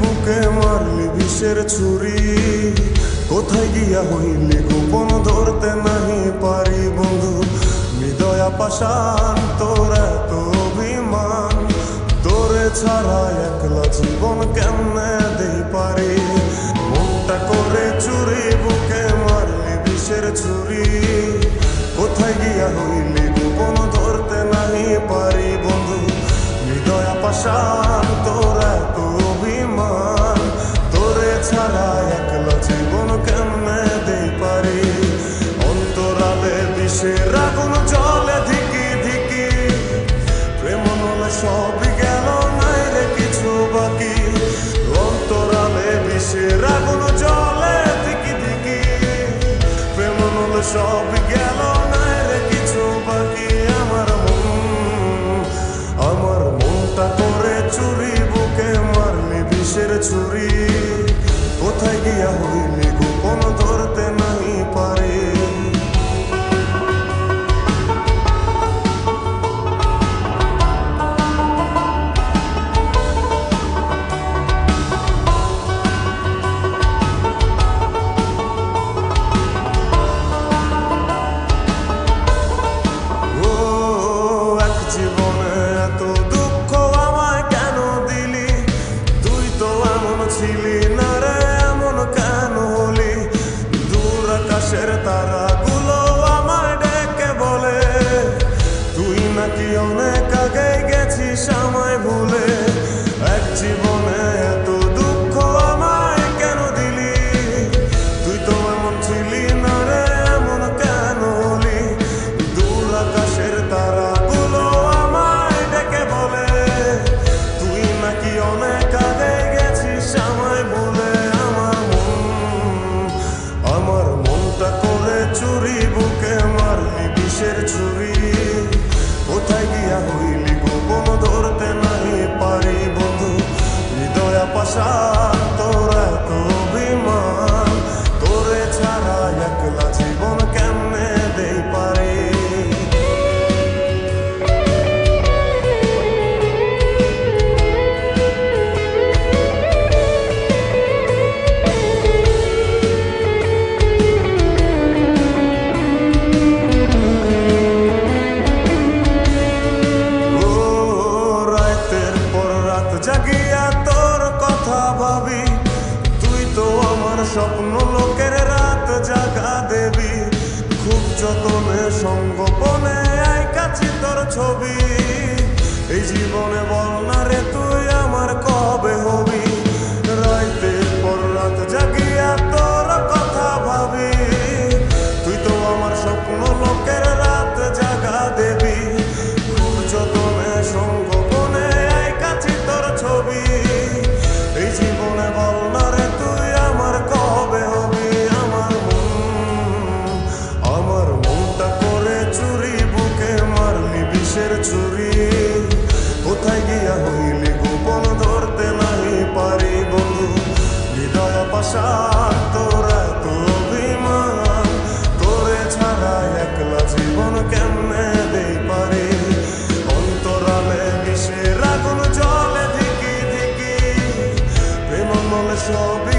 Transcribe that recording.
বুকে মারলি বিষের ছুরি, কোথায় গিয়া হইলি গোপন ধরতে নাহি পারি বন্ধু। হৃদয়া পাষাণ তোর এত অভিমান, তোরে ছাড়া একলা জীবন কেমনে দেই পারি। মনটা করে চুরি বুকে মারলি বিষের ছুরি, কোথায় গিয়া হইলি গোপন ধরতে নাহি পারি বন্ধু। হৃদয়া পাষাণ তোর এত অভিমান, তোরে ছাড়া একলা জীবন কেমনে দেই পারি। অন্তরালে বিষের আগুন জ্বলে ধিকি ধিকি, প্রেম নলে সবই গেল নাই রে কিছু বাকি। অন্তরালে বিষের আগুন জ্বলে ধিকি ধিকি, প্রেম নলে সবই গেল নাই রে কিছু বাকি। আমার মনটা করে চুরি বুকে মারলি বিষের ছুরি, কোথায় গিয়া হইলি গোপন ধরতে নাহি পারি। ছিলি না রে এমন কেন হলি, দূর আকাশের তারাগুলো আমায় ডেকে বলে, তুই নাকি অনেক আগে গেছিস আমায় ভুলে। এক জীবনে এত দুঃখ আমায় কেন দিলি, তুই তো এমন ছিলি না রে এমন কেন হলি। দূর আকাশের তারাগুলো আমায় ডেকে বলে, তুই নাকি অনেক আগে আমায় বলে। আমার মনটা করে চুরি বুকে মারলি বিষের ছুরি, কোথায় গিয়া হইলি গোপন ধরতে নাহি পারি বন্ধু। হৃদয়া পাষাণ তোর এত অভিমান, তোরে ছাড়া একলা জীবন কেমনে দেই পারি। জাগিয়া তোর কথা ভাবি, তুই তো আমার স্বপ্ন লোকের রাত জাগা দেবী। খুব যতনে সঙ্গোপনে আইকাছি তোর ছবি, এই জীবনে বল না রে তুই আমার কবে হবি। রাতের পর রাত জাগিয়া তোর কথা ভাবি, তুই তো আমার স্বপ্ন লোকের রাত জাগা দেবী। খুব যতনে সঙ্গোপনে আইকাছি তোর ছবি, এই জীবনে বল না রে তুই আমার কবে হবি। আমার মনটা করে চুরি বুকে মারলি বিষের ছুরি, কোথায় গিয়া হইলি গোপন ধরতে নাহি পারি বন্ধু। হৃদয়া পাষাণ তোর এত অভিমান, তোরে ছাড়া একলা জীবন কেমনে দেই পারি। অন্তরালে বিষের আগুন জ্বলে ধিকি ধিকি, প্রেম নলে সবই